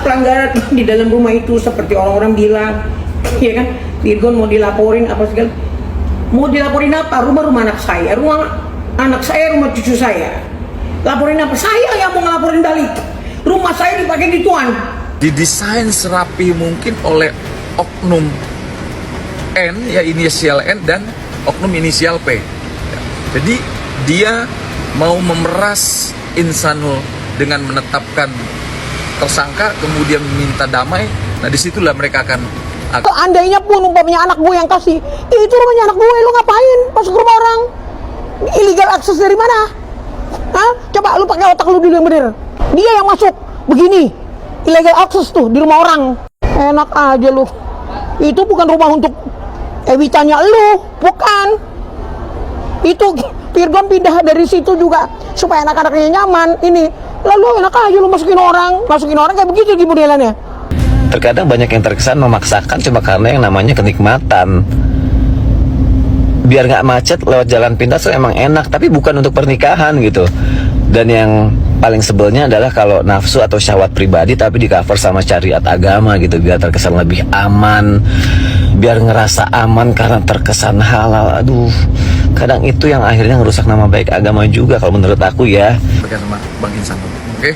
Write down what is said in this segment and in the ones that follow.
pelanggaran di dalam rumah itu seperti orang-orang bilang, ya kan, Virgon mau dilaporin apa segala. Mau dilaporin apa? Rumah anak saya, rumah anak saya, rumah cucu saya. Laporin apa? Saya yang mau ngelaporin balik. Rumah saya dipakai gituan. Didesain serapi mungkin oleh oknum N, ya inisial N, dan oknum inisial P. Jadi dia mau memeras Insanul dengan menetapkan tersangka, kemudian meminta damai. Nah disitulah mereka akan Andainya pun umpamanya anak gue yang kasih, itu rumahnya anak gue, lu ngapain masuk rumah orang? Illegal akses dari mana? Hah? Coba lu pakai otak lu dulu yang bener. Dia yang masuk begini, illegal akses tuh di rumah orang. Enak aja lu. Itu bukan rumah untuk Ewitanya lu, bukan. Itu Virgon pindah dari situ juga supaya anak-anaknya nyaman. Ini lalu enak aja lu masukin orang kayak begitu di modelannya. Terkadang banyak yang terkesan memaksakan cuma karena yang namanya kenikmatan. Biar nggak macet lewat jalan pintas tuh emang enak, tapi bukan untuk pernikahan gitu. Dan yang paling sebelnya adalah kalau nafsu atau syahwat pribadi tapi di cover sama syariat agama gitu, biar terkesan lebih aman, biar ngerasa aman karena terkesan halal. Aduh, kadang itu yang akhirnya ngerusak nama baik agama juga kalau menurut aku ya. bekerja sama Bang Insanul. Oke?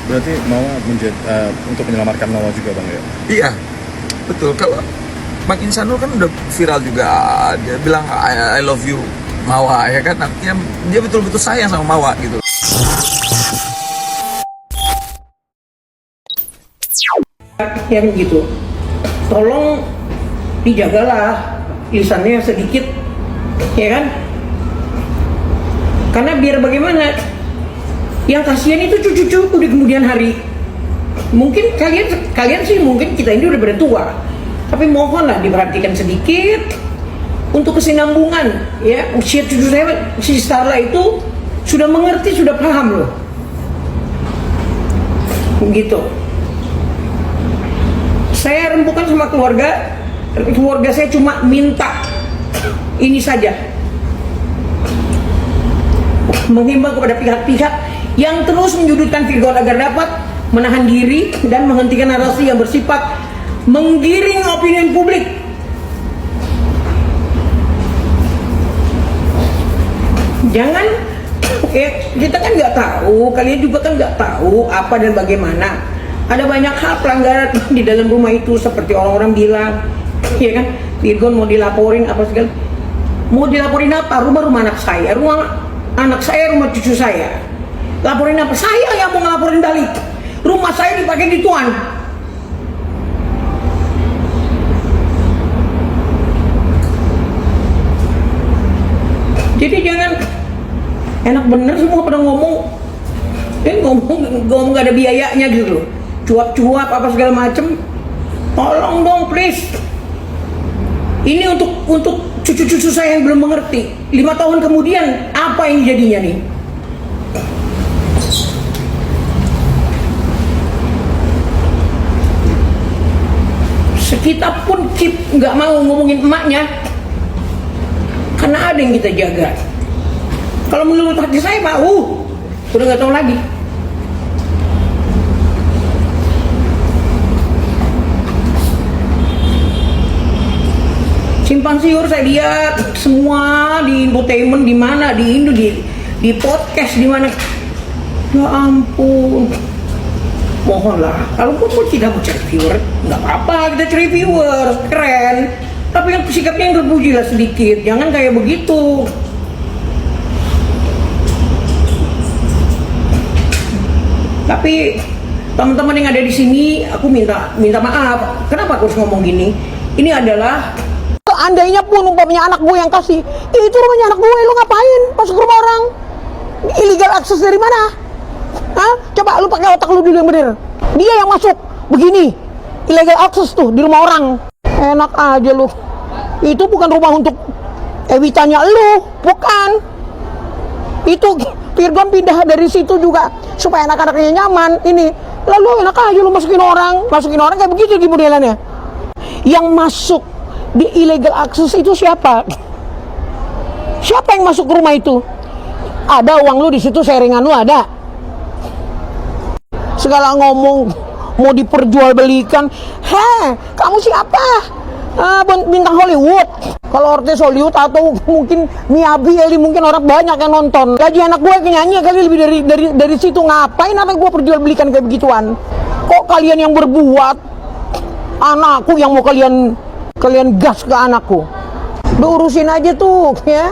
Berarti Mawa untuk menyelamatkan Mawa juga Bang ya? Iya, betul. Kalau Bang Insanul kan udah viral juga, dia bilang I love you Mawa, ya kan? Artinya dia betul-betul sayang sama Mawa gitu. Yang gitu, tolong dijagalah lisannya sedikit, ya kan? Karena biar bagaimana, yang kasihan itu cucu-cucu di kemudian hari. Mungkin kalian sih, mungkin kita ini udah bertua, tapi mohonlah diperhatikan sedikit untuk kesinambungan, ya. Usia cucu saya, si Starla itu sudah mengerti, sudah paham loh, gitu. Saya rembukan sama keluarga saya cuma minta ini saja, menghimbau kepada pihak-pihak yang terus menyudutkan Virgon agar dapat menahan diri dan menghentikan narasi yang bersifat menggiring opini publik. Jangan, ya, kita kan nggak tahu, kalian juga kan nggak tahu apa dan bagaimana. Ada banyak hal pelanggaran di dalam rumah itu seperti orang-orang bilang, ya kan, Virgon mau dilaporin apa segala. Mau dilaporin apa? Rumah anak saya, rumah anak saya, rumah cucu saya. Laporin apa? Saya yang mau ngelaporin balik. Rumah saya dipakai gituan. Jadi jangan enak bener semua pada ngomong, ngomong gak ada biayanya gitu loh. Cuap-cuap apa segala macem. Tolong dong please. Ini untuk cucu-cucu saya yang belum mengerti. 5 tahun kemudian apa yang jadinya nih? Kita pun nggak mau ngomongin emaknya, karena ada yang kita jaga. Kalau menurut hati saya mau, udah nggak tahu lagi. Simpang siur saya lihat semua di infotainment, di mana, di Indo, di podcast, di mana. Ya ampun. Mohonlah, kalau pun tidak mau cari viewer, nggak apa-apa, kita cari viewer, keren. Tapi yang sikapnya yang terpuji lah sedikit, jangan kayak begitu. Tapi teman-teman yang ada di sini, aku minta maaf. Kenapa aku harus ngomong gini? Ini adalah andainya pun umpamanya anak gue yang kasih, itu rumahnya anak gue, lu ngapain masuk rumah orang? Illegal akses dari mana? Hah? Coba lu pakai otak lu dulu yang bener. Dia yang masuk begini, illegal akses tuh di rumah orang. Enak aja lu. Itu bukan rumah untuk Ewitanya lu, bukan. Itu Virgon pindah dari situ juga supaya anak-anaknya nyaman. Ini lalu enak aja lu masukin orang kayak begitu di modelannya. Yang masuk di illegal access itu siapa? Siapa yang masuk ke rumah itu? Ada uang lu di situ, sharingan lu ada. Segala ngomong mau diperjualbelikan. Kamu siapa? Bintang Hollywood. Kalau artis Hollywood atau mungkin Miyabi, mungkin orang banyak yang nonton. Gaji anak gue nyanyi kali lebih dari situ. Ngapain anak gue perjualbelikan kayak begituan? Kok kalian yang berbuat, anakku yang mau kalian gas ke anakku? Udah urusin aja tuh ya.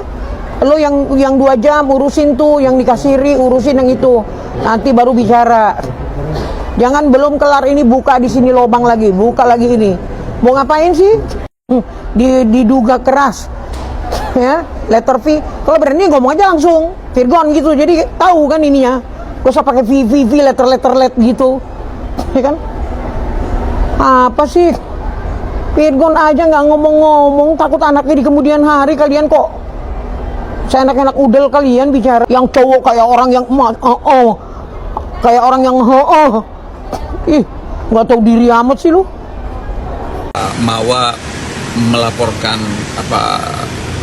Lo yang 2 jam urusin tuh, yang dikasiri urusin yang itu. Nanti baru bicara. Jangan belum kelar ini buka di sini lobang lagi, buka lagi ini. Mau ngapain sih? Diduga keras. Ya, letter V. Kalau berani ngomong aja langsung, Virgon gitu. Jadi tahu kan ininya. Gak usah pakai V letter gitu. Ya kan? Apa sih? Virgon aja nggak ngomong-ngomong, takut anaknya di kemudian hari. Kalian kok saya enak-enak udel kalian bicara. Yang cowok kayak orang yang kayak orang yang ih, nggak tahu diri amat sih lu. Mawa melaporkan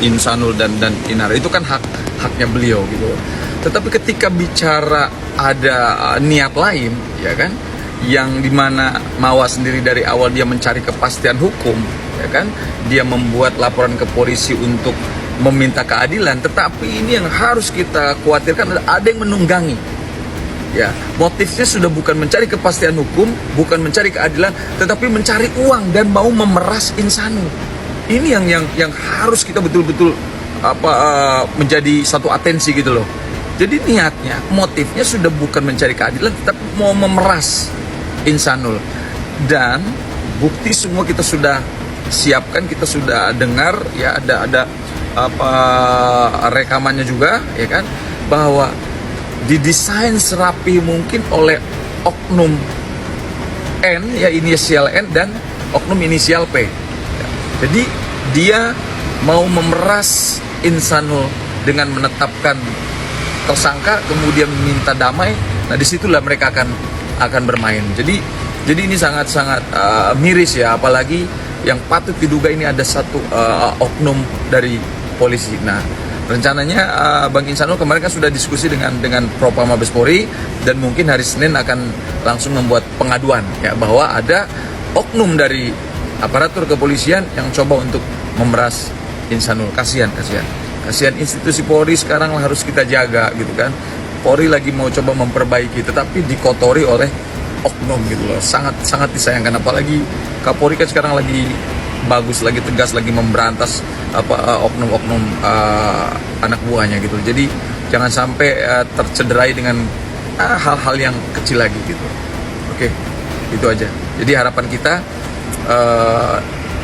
Insanul dan Inara itu kan haknya beliau gitu. Tetapi ketika bicara ada niat lain, ya kan, yang dimana Mawa sendiri dari awal dia mencari kepastian hukum, ya kan, dia membuat laporan ke polisi untuk meminta keadilan. Tetapi ini yang harus kita khawatirkan, ada yang menunggangi. Ya, motifnya sudah bukan mencari kepastian hukum, bukan mencari keadilan, tetapi mencari uang dan mau memeras Insanul. Ini yang harus kita betul-betul menjadi satu atensi gitu loh. Jadi niatnya, motifnya sudah bukan mencari keadilan, tetapi mau memeras Insanul. Dan bukti semua kita sudah siapkan, kita sudah dengar ya, ada rekamannya juga, ya kan, bahwa didesain serapi mungkin oleh oknum N, ya inisial N, dan oknum inisial P. Jadi dia mau memeras Insanul dengan menetapkan tersangka, kemudian meminta damai. Nah, disitulah mereka akan bermain. Jadi ini sangat-sangat miris ya, apalagi yang patut diduga ini ada satu oknum dari polisi. Nah, rencananya Bang Insanul kemarin kan sudah diskusi dengan Propam Mabes Polri, dan mungkin hari Senin akan langsung membuat pengaduan ya, bahwa ada oknum dari aparatur kepolisian yang coba untuk memeras Insanul. Kasihan institusi Polri sekarang harus kita jaga gitu kan. Polri lagi mau coba memperbaiki, tetapi dikotori oleh oknum gitu loh. Sangat disayangkan, apalagi Kapolri kan sekarang lagi bagus, lagi tegas, lagi memberantas oknum-oknum anak buahnya gitu. Jadi jangan sampai tercederai dengan hal-hal yang kecil lagi gitu. Oke, itu aja. Jadi harapan kita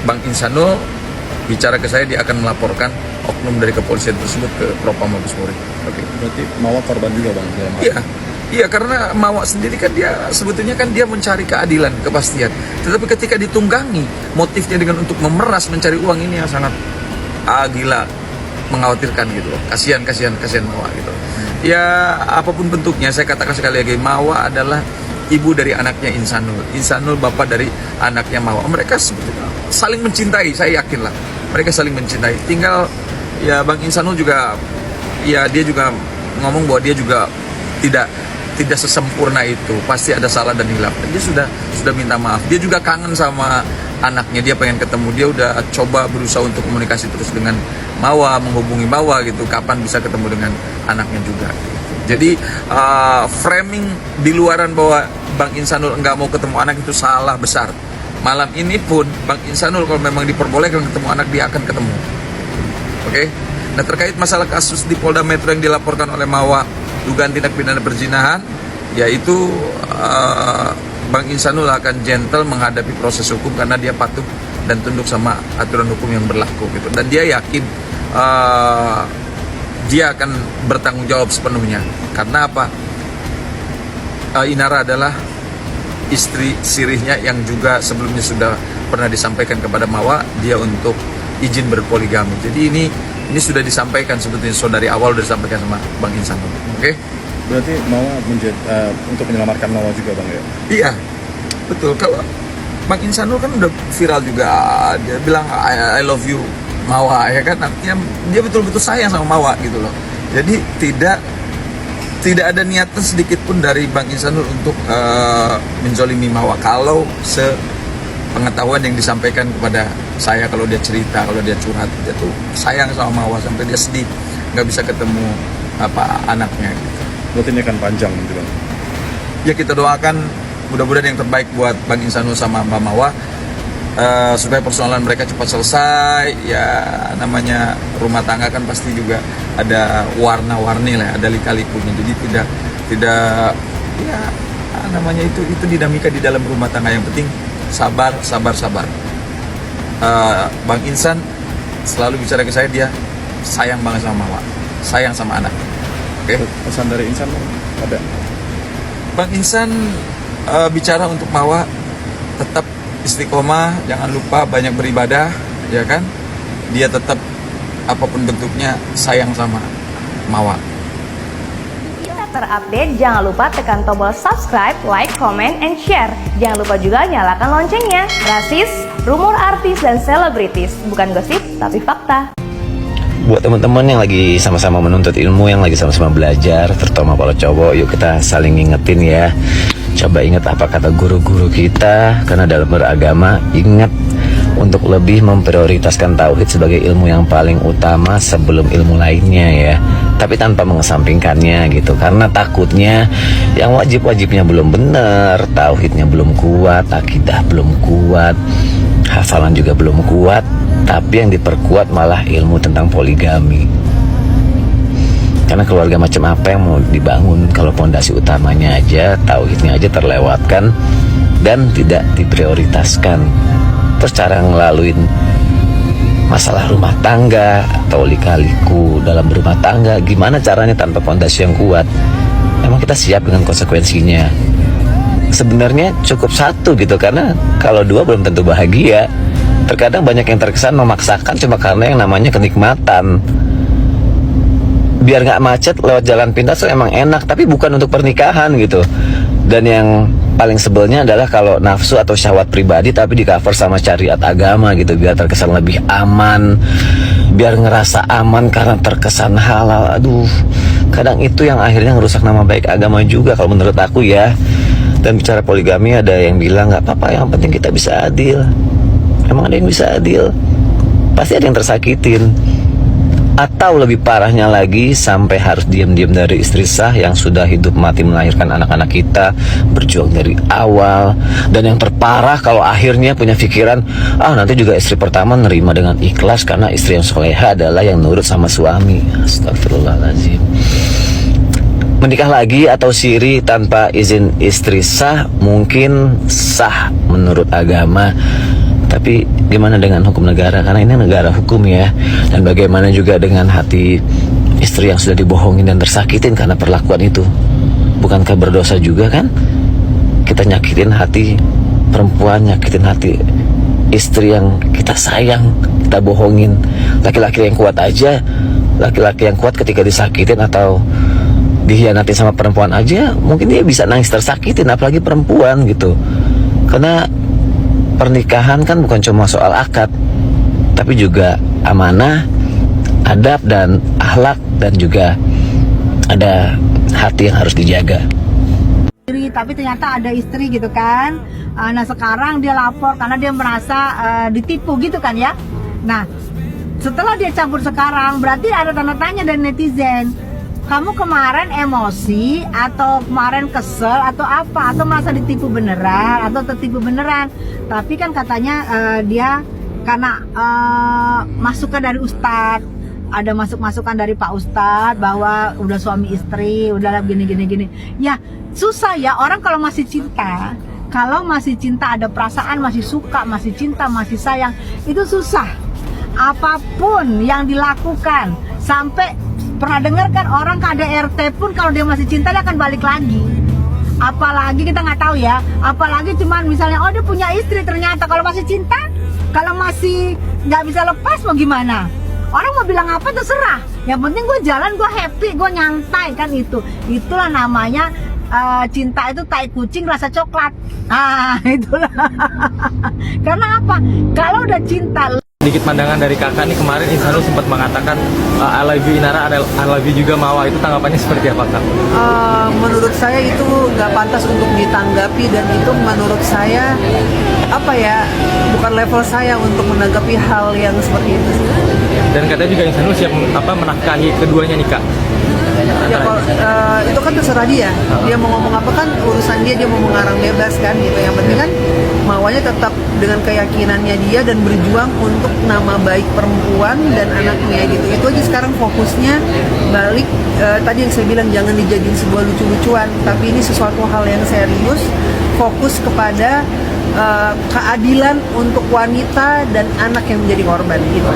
Bang Insanul bicara ke saya, dia akan melaporkan oknum dari kepolisian tersebut ke Propam Mabes Polri. Oke. Berarti Mawa korban juga Bang? Iya, karena Mawa sendiri kan dia sebetulnya kan dia mencari keadilan, kepastian. Tetapi ketika ditunggangi motifnya dengan untuk memeras, mencari uang, ini yang sangat gila, mengkhawatirkan gitu loh. Kasihan Mawa gitu. Ya apapun bentuknya, saya katakan sekali lagi, Mawa adalah ibu dari anaknya Insanul bapak dari anaknya Mawa. Mereka sebetulnya saling mencintai, saya yakin lah. Mereka saling mencintai. Tinggal ya Bang Insanul juga, ya dia juga ngomong bahwa dia juga tidak sesempurna itu, pasti ada salah dan hilaf. Dia sudah minta maaf. Dia juga kangen sama anaknya, dia pengen ketemu. Dia udah coba berusaha untuk komunikasi terus dengan Mawa, menghubungi Mawa gitu, kapan bisa ketemu dengan anaknya juga. Jadi framing di luaran bahwa Bang Insanul enggak mau ketemu anak itu salah besar. Malam ini pun Bang Insanul kalau memang diperbolehkan ketemu anak, dia akan ketemu. Oke? Nah, terkait masalah kasus di Polda Metro yang dilaporkan oleh Mawa, dugaan tindak pidana perzinahan, yaitu Bang Insanul akan gentle menghadapi proses hukum karena dia patuh dan tunduk sama aturan hukum yang berlaku gitu. Dan dia yakin dia akan bertanggung jawab sepenuhnya. Karena apa? Inara adalah istri sirihnya yang juga sebelumnya sudah pernah disampaikan kepada Mawa dia untuk izin berpoligami. Jadi ini sudah disampaikan sebetulnya, dari awal sudah disampaikan sama Bang Insanul. Oke? Berarti Mawa untuk menyelamatkan Mawa juga Bang ya? Iya, betul. Kalau Bang Insanul kan udah viral juga, dia bilang I love you Mawa, ya kan, artinya dia betul-betul sayang sama Mawa gitu loh. Jadi tidak tidak ada niatan sedikit pun dari Bang Insanul untuk menzolimi Mawa. Kalau sepengetahuan yang disampaikan kepada saya, kalau dia cerita, kalau dia curhat, dia tuh sayang sama Mawa sampai dia sedih nggak bisa ketemu anaknya gitu. Berarti ini akan panjang nanti Bang. Ya kita doakan mudah-mudahan yang terbaik buat Bang Insanul sama Mbak Mawa, supaya persoalan mereka cepat selesai. Ya namanya rumah tangga kan pasti juga ada warna-warni lah, ada lika-likunya. Jadi tidak ya namanya itu dinamika di dalam rumah tangga. Yang penting sabar. Bang Insan selalu bicara ke saya, dia sayang banget sama Mawa, sayang sama anak. Oke. Pesan dari Insan Bang, ada? Bang Insan bicara untuk Mawa, tetap istiqomah, jangan lupa banyak beribadah, ya kan? Dia tetap apapun bentuknya sayang sama Mawa. Kita terupdate, jangan lupa tekan tombol subscribe, like, comment, and share. Jangan lupa juga nyalakan loncengnya. Rasis, rumor artis dan selebritis, bukan gosip tapi fakta. Buat teman-teman yang lagi sama-sama menuntut ilmu, yang lagi sama-sama belajar, terutama para cowok, yuk kita saling ngingetin ya. Coba ingat apa kata guru-guru kita, karena dalam beragama ingat untuk lebih memprioritaskan tauhid sebagai ilmu yang paling utama sebelum ilmu lainnya ya. Tapi tanpa mengesampingkannya gitu, karena takutnya yang wajib-wajibnya belum benar, tauhidnya belum kuat, akidah belum kuat, hafalan juga belum kuat, tapi yang diperkuat malah ilmu tentang poligami. Karena keluarga macam apa yang mau dibangun kalau pondasi utamanya aja, tauhidnya aja terlewatkan dan tidak diprioritaskan. Terus cara ngelaluin masalah rumah tangga atau lika-liku dalam berumah tangga, gimana caranya tanpa pondasi yang kuat? Emang kita siap dengan konsekuensinya? Sebenarnya cukup satu gitu, karena kalau dua belum tentu bahagia. Terkadang banyak yang terkesan memaksakan cuma karena yang namanya kenikmatan. Biar nggak macet lewat jalan pintas tuh emang enak, tapi bukan untuk pernikahan gitu. Dan yang paling sebelnya adalah kalau nafsu atau syahwat pribadi tapi di cover sama syariat agama gitu, biar terkesan lebih aman, biar ngerasa aman karena terkesan halal. Aduh, kadang itu yang akhirnya ngerusak nama baik agama juga kalau menurut aku ya. Dan bicara poligami, ada yang bilang nggak apa-apa, yang penting kita bisa adil. Emang ada yang bisa adil? Pasti ada yang tersakitin. Atau lebih parahnya lagi, sampai harus diam-diam dari istri sah yang sudah hidup mati melahirkan anak-anak kita, berjuang dari awal. Dan yang terparah kalau akhirnya punya pikiran, nanti juga istri pertama nerima dengan ikhlas karena istri yang soleha adalah yang nurut sama suami. Astagfirullahaladzim. Menikah lagi atau siri tanpa izin istri sah mungkin sah menurut agama, tapi gimana dengan hukum negara? Karena ini negara hukum ya. Dan bagaimana juga dengan hati istri yang sudah dibohongin dan tersakitin karena perlakuan itu? Bukankah berdosa juga kan? Kita nyakitin hati perempuan, nyakitin hati istri yang kita sayang, kita bohongin. Laki-laki yang kuat aja, laki-laki yang kuat ketika disakitin atau dihianati sama perempuan aja, mungkin dia bisa nangis tersakitin, apalagi perempuan gitu. Karena pernikahan kan bukan cuma soal akad, tapi juga amanah, adab dan akhlak, dan juga ada hati yang harus dijaga. Tapi ternyata ada istri gitu kan. Nah sekarang dia lapor karena dia merasa ditipu gitu kan ya. Nah setelah dia cabut sekarang, berarti ada tanda tanya dari netizen. Kamu kemarin emosi atau kemarin kesel atau apa, atau merasa ditipu beneran atau tertipu beneran? Tapi kan katanya dia karena masukan dari Ustadz, ada masukan dari Pak Ustadz bahwa udah suami istri, udah gini. Ya susah ya orang kalau masih cinta. Kalau masih cinta, ada perasaan, masih suka, masih cinta, masih sayang, itu susah. Apapun yang dilakukan, sampai pernah dengar kan orang KDRT pun kalau dia masih cinta dia akan balik lagi. Apalagi kita nggak tahu ya, apalagi cuman misalnya dia punya istri, ternyata kalau masih cinta, kalau masih nggak bisa lepas mau gimana? Orang mau bilang apa terserah, yang penting gue jalan, gue happy, gue nyantai kan. Itulah namanya cinta itu tai kucing rasa coklat. Itulah. Karena apa? Kalau udah cinta Sedikit pandangan dari kakak nih, kemarin Insanul sempat mengatakan I love you Inara, I love you juga Mawa, itu tanggapannya seperti apa kak? Menurut saya itu nggak pantas untuk ditanggapi, dan itu menurut saya bukan level saya untuk menanggapi hal yang seperti itu. Dan katanya juga Insanul siap menafkahi keduanya nih kak. Ya kalau itu kan terserah dia mau ngomong apa kan urusan dia mau mengarang bebas kan gitu. Yang penting kan Mawanya tetap dengan keyakinannya dia dan berjuang untuk nama baik perempuan dan anaknya gitu. Itu aja sekarang fokusnya balik tadi yang saya bilang, jangan dijadiin sebuah lucu-lucuan, tapi ini sesuatu hal yang serius, fokus kepada keadilan untuk wanita dan anak yang menjadi korban gitu.